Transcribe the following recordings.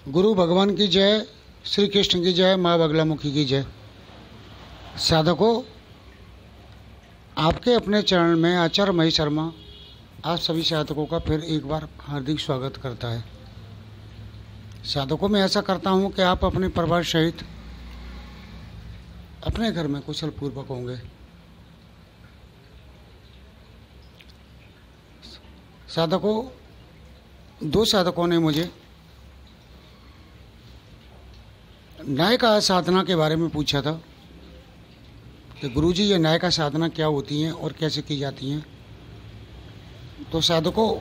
गुरु भगवान की जय, श्री कृष्ण की जय, माँ बगलामुखी की जय। साधकों, आपके अपने चरण में आचार्य महेश शर्मा आप सभी साधकों का फिर एक बार हार्दिक स्वागत करता है। साधकों, मैं ऐसा करता हूँ कि आप अपने परिवार सहित अपने घर में कुशल पूर्वक होंगे। साधकों, दो साधकों ने मुझे नायका साधना के बारे में पूछा था कि गुरुजी, ये नायका साधना क्या होती हैं और कैसे की जाती हैं। तो साधकों,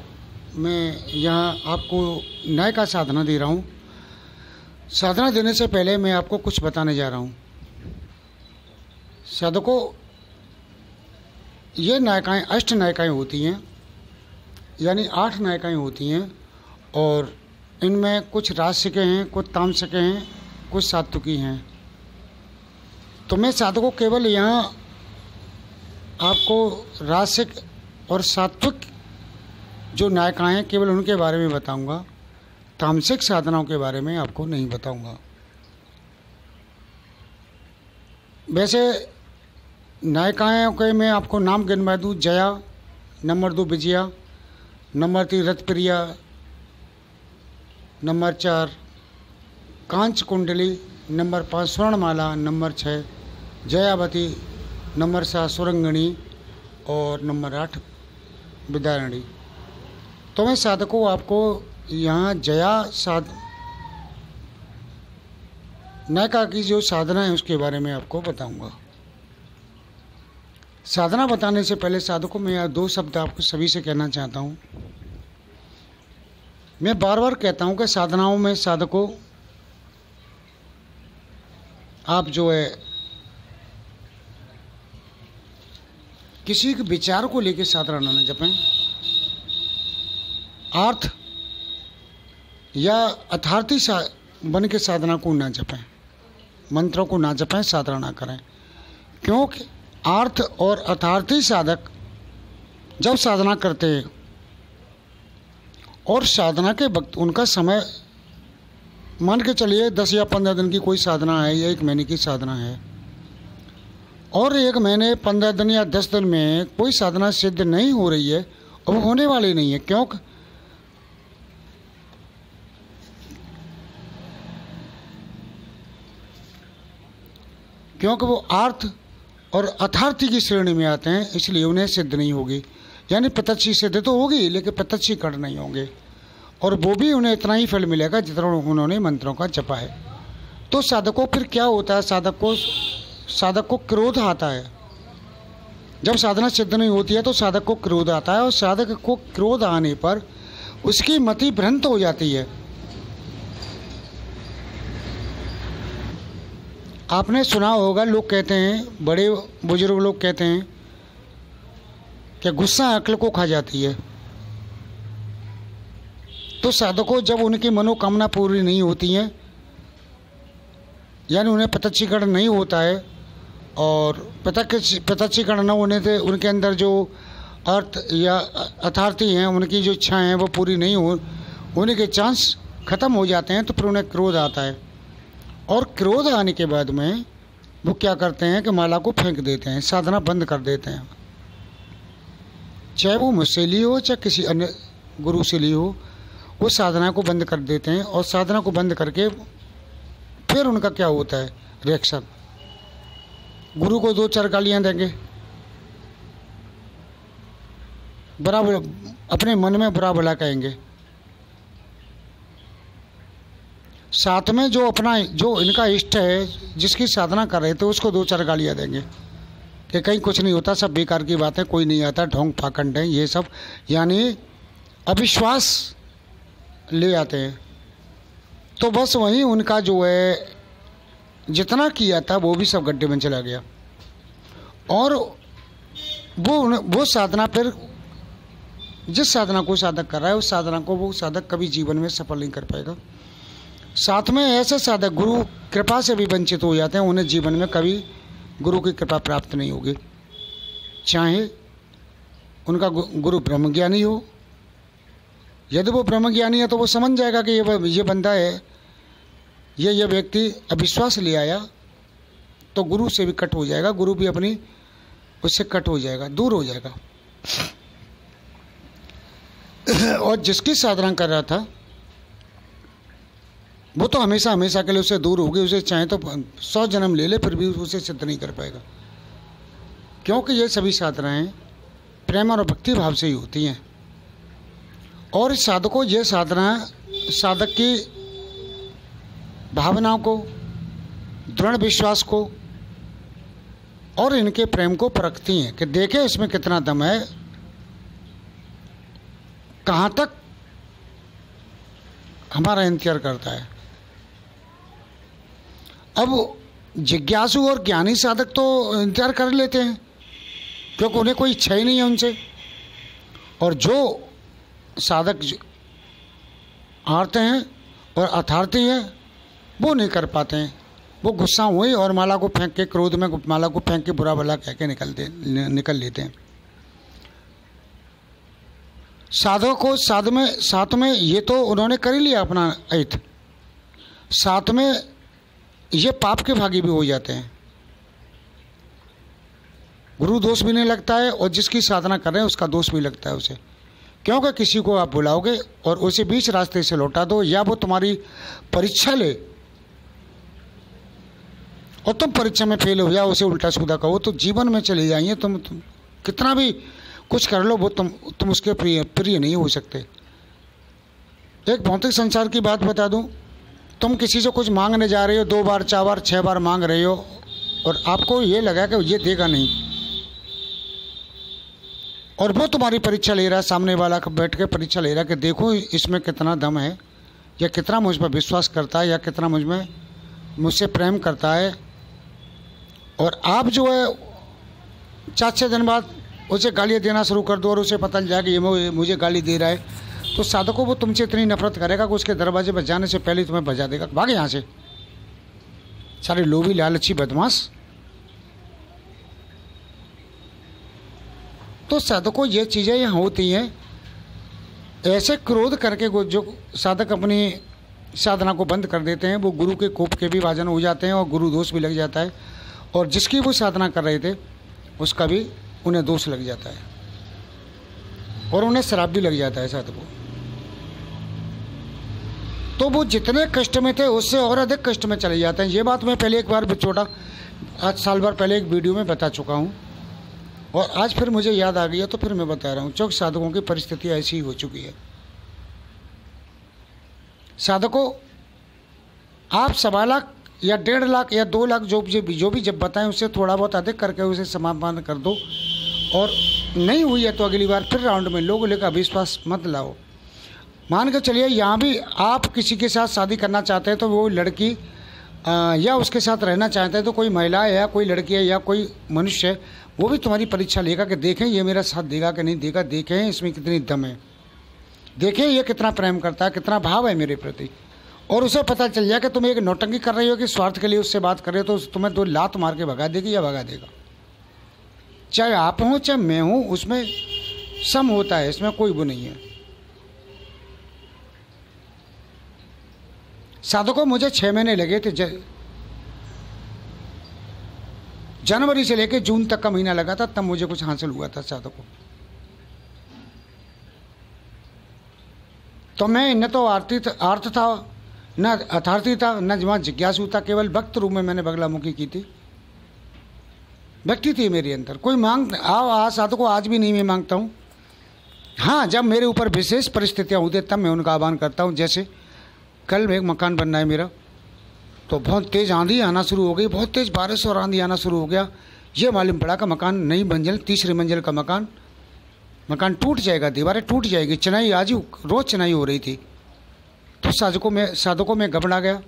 मैं यहाँ आपको नायका साधना दे रहा हूँ। साधना देने से पहले मैं आपको कुछ बताने जा रहा हूँ। साधकों, ये नायकाएँ अष्ट नायकाएँ होती हैं, यानी 8 नायकाएँ होती हैं, और इनमें कुछ राजसिक हैं, कुछ तामसिक हैं, कुछ सात्विकी हैं। तो मैं साधकों केवल यहाँ आपको राजसिक और सात्विक जो नायकाएँ हैं केवल उनके बारे में बताऊंगा। तामसिक साधनाओं के बारे में आपको नहीं बताऊंगा। वैसे नायिकाओं के मैं आपको नाम गिनवा दूँ। Jaya, number 2 Vijaya, number 3 Rathapriya, number 4 Kanch Kundali, number 5 Swarnamala, number 6 Jayavati, number 7 Surangani और नंबर 8 विदारणी। तो मैं साधकों आपको यहाँ नायका की जो साधना है उसके बारे में आपको बताऊंगा। साधना बताने से पहले साधकों, मैं 2 शब्द आपको सभी से कहना चाहता हूँ। मैं बार बार कहता हूँ कि साधनाओं में साधकों आप जो है किसी के विचार को लेकर साधना न जपें, अर्थ या अथार्थी बन के साधना को ना जपें, मंत्रों को ना जपें, साधना ना करें। क्योंकि अर्थ और अथार्थी साधक जब साधना करते हैं और साधना के वक्त उनका समय मान के चलिए 10 या 15 दिन की कोई साधना है या 1 महीने की साधना है, और 1 महीने 15 दिन या 10 दिन में कोई साधना सिद्ध नहीं हो रही है और वो होने वाली नहीं है। क्योंकि वो अर्थ और अथार्थी की श्रेणी में आते हैं, इसलिए उन्हें सिद्ध नहीं होगी। यानी प्रत्यक्ष सिद्ध तो होगी लेकिन प्रत्यक्षीकरण नहीं होंगे, और वो भी उन्हें इतना ही फल मिलेगा जितना उन्होंने मंत्रों का जपा है। तो साधकों फिर क्या होता है, साधक को क्रोध आता है। जब साधना सिद्ध नहीं होती है तो साधक को क्रोध आता है, और साधक को क्रोध आने पर उसकी मति भ्रंत हो जाती है। आपने सुना होगा, लोग कहते हैं, बड़े बुजुर्ग लोग कहते हैं कि गुस्सा अक्ल को खा जाती है। तो साधकों, जब उनकी मनोकामना पूरी नहीं होती है, यानी उन्हें प्रत्यक्षीकरण नहीं होता है, और प्रत्यक्षीकरण न होने से उनके अंदर जो अर्थ या अथार्थी हैं, उनकी जो इच्छाएं हैं वो पूरी नहीं होने के चांस खत्म हो जाते हैं। तो फिर उन्हें क्रोध आता है, और क्रोध आने के बाद में वो क्या करते हैं कि माला को फेंक देते हैं, साधना बंद कर देते हैं। चाहे वो मुझसे ली हो चाहे किसी अन्य गुरु से ली हो, वो साधना को बंद कर देते हैं। और साधना को बंद करके फिर उनका क्या होता है रिएक्शन, गुरु को 2-4 गालियाँ देंगे, बराबर अपने मन में बुरा भला कहेंगे, साथ में जो इनका इष्ट है, जिसकी साधना कर रहे थे, उसको 2-4 गालियाँ देंगे कि कहीं कुछ नहीं होता, सब बेकार की बात है, कोई नहीं आता, ढोंग फाकंड है, ये सब, यानी अविश्वास ले आते हैं। तो बस वहीं उनका जो है जितना किया था वो भी सब गड्ढे में चला गया, और वो साधना फिर जिस साधना को साधक कर रहा है उस साधना को वो साधक कभी जीवन में सफल नहीं कर पाएगा। साथ में ऐसे साधक गुरु कृपा से भी वंचित हो जाते हैं, उन्हें जीवन में कभी गुरु की कृपा प्राप्त नहीं होगी, चाहे उनका गुरु ब्रह्मज्ञानी हो। यदि वो ब्रह्मज्ञानी है तो वो समझ जाएगा कि ये बंदा है, ये व्यक्ति अविश्वास ले आया तो गुरु से भी कट हो जाएगा, गुरु भी अपनी उससे कट हो जाएगा, दूर हो जाएगा। और जिसकी साधना कर रहा था वो तो हमेशा हमेशा के लिए उससे दूर होगी, उसे चाहे तो 100 जन्म ले ले फिर भी उसे सिद्ध नहीं कर पाएगा, क्योंकि ये सभी साधनाएं प्रेम और भक्ति भाव से ही होती हैं। और इस साधकों ये साधना साधक की भावनाओं को, दृढ़ विश्वास को और इनके प्रेम को परखती हैं कि देखे इसमें कितना दम है, कहाँ तक हमारा इंतजार करता है। अब जिज्ञासु और ज्ञानी साधक तो इंतजार कर लेते हैं क्योंकि उन्हें कोई इच्छा ही नहीं है उनसे, और जो साधक हारते हैं और अथार्थी हैं वो नहीं कर पाते हैं। वो गुस्सा हुए और माला को फेंक के, क्रोध में माला को फेंक के बुरा भला कह के निकल लेते हैं। साधकों को साथ में ये तो उन्होंने कर ही लिया अपना हित, साथ में ये पाप के भागी भी हो जाते हैं। गुरु दोष भी नहीं लगता है और जिसकी साधना कर रहे हैं उसका दोष भी लगता है उसे, क्योंकि किसी को आप बुलाओगे और उसे बीच रास्ते से लौटा दो, या वो तुम्हारी परीक्षा ले और तुम परीक्षा में फेल हो जाओ, उसे उल्टा सीधा कहो तो जीवन में चले जाइए। तुम कितना भी कुछ कर लो वो तुम उसके प्रिय नहीं हो सकते। एक भौतिक संसार की बात बता दूं, तुम किसी से कुछ मांगने जा रहे हो, 2 बार 4 बार 6 बार मांग रहे हो और आपको ये लगा कि ये देगा नहीं, और वो तुम्हारी परीक्षा ले रहा है, सामने वाला बैठ के परीक्षा ले रहा है कि देखो इसमें कितना दम है, या कितना मुझ पर विश्वास करता है, या कितना मुझसे प्रेम करता है। और आप जो है 4-6 दिन बाद उसे गालियाँ देना शुरू कर दो और उसे पता चल जाए कि ये मुझे गाली दे रहा है, तो साधकों वो तुमसे इतनी नफरत करेगा कि उसके दरवाजे पर जाने से पहले तुम्हें बजा देगा, भाग यहाँ से, सारे लोभी लालची बदमाश। तो साधकों ये चीज़ें यहाँ होती हैं। ऐसे क्रोध करके जो साधक अपनी साधना को बंद कर देते हैं वो गुरु के कोप के भी भाजन हो जाते हैं और गुरु दोष भी लग जाता है, और जिसकी वो साधना कर रहे थे उसका भी उन्हें दोष लग जाता है और उन्हें श्राप भी लग जाता है साधकों। तो वो जितने कष्ट में थे उससे और अधिक कष्ट में चले जाते हैं। ये बात मैं पहले एक बार छोटा, आज साल भर पहले एक वीडियो में बता चुका हूँ और आज फिर मुझे याद आ गया तो फिर मैं बता रहा हूँ, क्योंकि साधकों की परिस्थिति ऐसी ही हो चुकी है। साधकों, आप 1.25 लाख या 1.5 लाख या 2 लाख जो भी जब बताएं उससे थोड़ा बहुत अधिक करके उसे समापन कर दो, और नहीं हुई है तो अगली बार फिर राउंड में लोगों लेकर अविश्वास मत लाओ। मान के चलिए यहाँ भी आप किसी के साथ शादी करना चाहते हैं तो वो लड़की या उसके साथ रहना चाहते हैं तो कोई महिला है या कोई लड़की है या कोई मनुष्य है, वो भी तुम्हारी परीक्षा लेगा कि देखें ये मेरा साथ देगा कि नहीं देगा, देखें इसमें कितनी दम है, देखें ये कितना प्रेम करता है, कितना भाव है मेरे प्रति। और उसे पता चल जाए कि तुम एक नौटंकी कर रही हो कि स्वार्थ के लिए उससे बात कर रहे हो, तो तुम्हें 2 लात मार के भगा देगी या भगा देगा। चाहे आप हों चाहे मैं हूँ, उसमें सम होता है, इसमें कोई वो नहीं है। साधकों, मुझे 6 महीने लगे थे, जनवरी से लेकर जून तक का महीना लगा था, तब मुझे कुछ हासिल हुआ था साधकों। तो मैं न तो आर्थ था न अथार्थी था न जमा जिज्ञासु था, केवल भक्त रूप में मैंने बगलामुखी की थी। भक्ति थी मेरे अंदर, कोई मांग साधकों आज भी नहीं मैं मांगता हूँ। हाँ, जब मेरे ऊपर विशेष परिस्थितियाँ होती तब मैं उनका आह्वान करता हूँ। जैसे कल एक मकान बनना है मेरा, तो बहुत तेज़ आंधी आना शुरू हो गई, बहुत तेज़ बारिश और आंधी आना शुरू हो गया। ये मालूम पड़ा कि मकान नई मंजिल 3री मंजिल का मकान टूट जाएगा, दीवारें टूट जाएगी, चिनाई आज ही रोज़ चिनाई हो रही थी। तो साधकों में घबरा गया,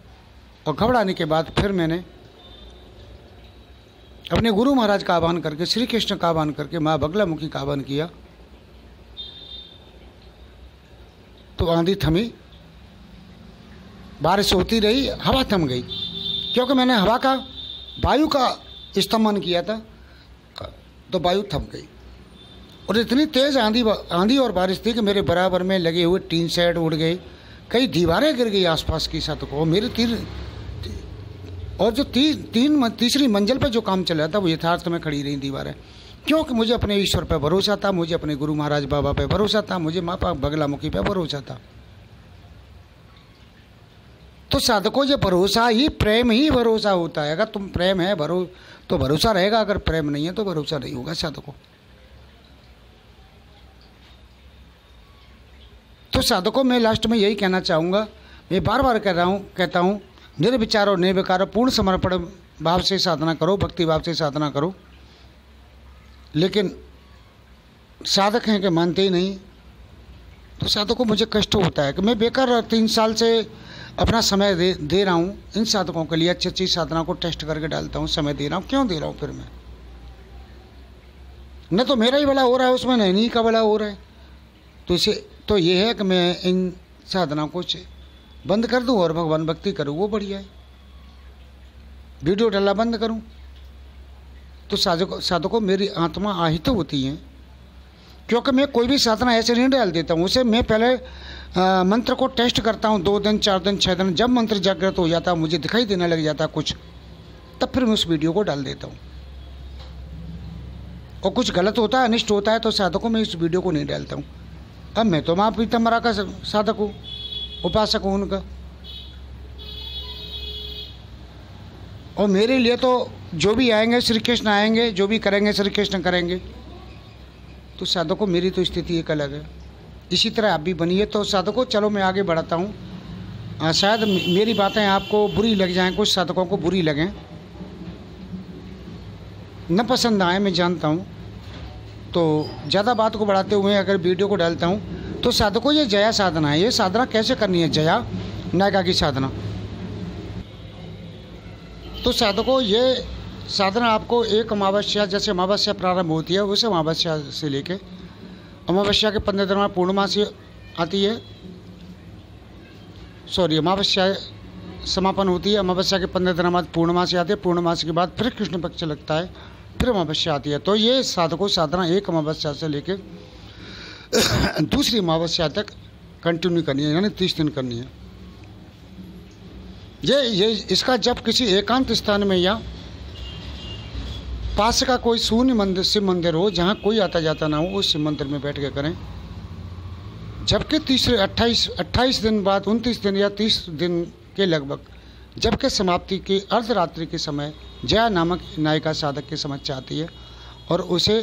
और घबराने के बाद फिर मैंने अपने गुरु महाराज का आह्वान करके, श्री कृष्ण का आह्वान करके, माँ बगलामुखी का आह्वान किया। तो आंधी थमी, बारिश होती रही, हवा थम गई, क्योंकि मैंने वायु का स्तंभन किया था, तो वायु थम गई। और इतनी तेज़ आंधी और बारिश थी कि मेरे बराबर में लगे हुए टीन शेड उड़ गए, कई दीवारें गिर गई आसपास की साधकों। मेरे और जो तीसरी मंजिल पर जो काम चल रहा था वो यथार्थ में खड़ी रही दीवारें, क्योंकि मुझे अपने ईश्वर पर भरोसा था, मुझे अपने गुरु महाराज बाबा पे भरोसा था, मुझे माँ बगलामुखी पे भरोसा था। तो साधकों ये भरोसा ही प्रेम ही भरोसा होता है। अगर तुम प्रेम है तो भरोसा रहेगा, अगर प्रेम नहीं है तो भरोसा नहीं होगा साधकों। तो साधकों मैं लास्ट में यही कहना चाहूँगा, मैं बार बार कहता हूँ निर्विचार और निर्विकार पूर्ण समर्पण भाव से साधना करो, भक्ति भाव से साधना करो। लेकिन साधक हैं कि मानते ही नहीं। तो साधकों को मुझे कष्ट होता है कि मैं बेकार 3 साल से अपना समय दे रहा हूँ इन साधकों के लिए, अच्छी साधना को टेस्ट करके डालता हूँ, समय दे रहा हूँ। क्यों दे रहा हूँ फिर मैं? न तो मेरा ही भला हो रहा है उसमें, न इन्हीं का भला हो रहा है। तो ये है कि मैं इन साधना को बंद कर दूँ और भगवान भक्ति करूँ, वो बढ़िया है। वीडियो डालना बंद करूँ। तो साधकों मेरी आत्मा आहित होती है, क्योंकि मैं कोई भी साधना ऐसे नहीं डाल देता हूँ। उसे मैं पहले मंत्र को टेस्ट करता हूँ 2 दिन 4 दिन 6 दिन। जब मंत्र जागृत हो जाता, मुझे दिखाई देने लग जाता कुछ, तब फिर मैं उस वीडियो को डाल देता हूँ। और कुछ गलत होता है, अनिष्ट होता है, तो साधकों में इस वीडियो को नहीं डालता हूँ। अब मैं तो माँ पीताम्बरा का साधक हूँ, उपासक हूँ उनका, और मेरे लिए तो जो भी आएंगे श्री कृष्ण आएंगे, जो भी करेंगे श्री कृष्ण करेंगे। तो साधकों मेरी तो स्थिति एक अलग है। इसी तरह आप भी बनिए। तो साधकों चलो मैं आगे बढ़ाता हूँ। शायद मेरी बातें आपको बुरी लग जाएं, कुछ साधकों को बुरी लगें, न पसंद आए, मैं जानता हूँ। तो ज़्यादा बात को बढ़ाते हुए अगर वीडियो को डालता हूँ तो साधकों ये जया साधना है। ये साधना कैसे करनी है? जया नायिका की साधना। तो साधकों ये साधना आपको एक अमावस्या, जैसे अमावस्या प्रारंभ होती है उस अमावस्या से लेके अमावस्या के 15 दिन बाद पूर्णमासी आती है, अमावस्या समापन होती है। अमावस्या के 15 दिन बाद पूर्णमासी आती है, पूर्णमासी के बाद फिर कृष्ण पक्ष लगता है, फिर अमावस्या आती है। तो ये साधकों साधना एक अमावस्या से लेके दूसरी अमावस्या तक कंटिन्यू करनी है, यानी 30 दिन करनी है। ये इसका जब किसी एकांत स्थान में या पास का कोई शून्य शिव मंदिर हो, जहाँ कोई आता जाता ना हो, उस शिव मंदिर में बैठ के करें। जबकि तीसरे 28 दिन बाद, 29 दिन या 30 दिन के लगभग, जबकि समाप्ति की अर्धरात्रि के समय जया नामक नायिका साधक के समक्ष आती है और उसे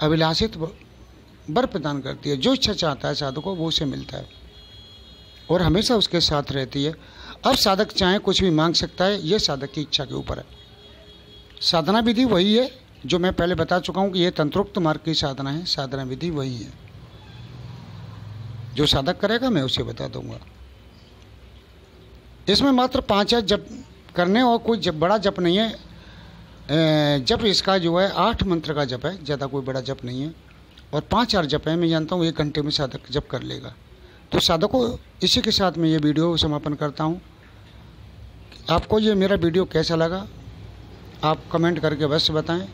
अभिलाषित वर प्रदान करती है। जो इच्छा चाहता है साधक को वो उसे मिलता है और हमेशा उसके साथ रहती है। अब साधक चाहे कुछ भी मांग सकता है, ये साधक की इच्छा के ऊपर है। साधना विधि वही है जो मैं पहले बता चुका हूँ कि ये तंत्रोक्त मार्ग की साधना है। साधना विधि वही है, जो साधक करेगा मैं उसे बता दूंगा। इसमें मात्र 5 जप करने और कोई बड़ा जप नहीं है। जप इसका जो है 8 मंत्र का जप है, ज़्यादा कोई बड़ा जप नहीं है, और 5-4 जप है। मैं जानता हूँ 1 घंटे में साधक जप कर लेगा। तो साधकों इसी के साथ मैं ये वीडियो समापन करता हूँ। आपको ये मेरा वीडियो कैसा लगा आप कमेंट करके अवश्य बताएं।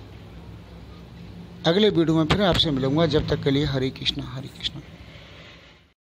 अगले वीडियो में फिर आपसे मिलूंगा। जब तक के लिए हरे कृष्णा हरे कृष्णा।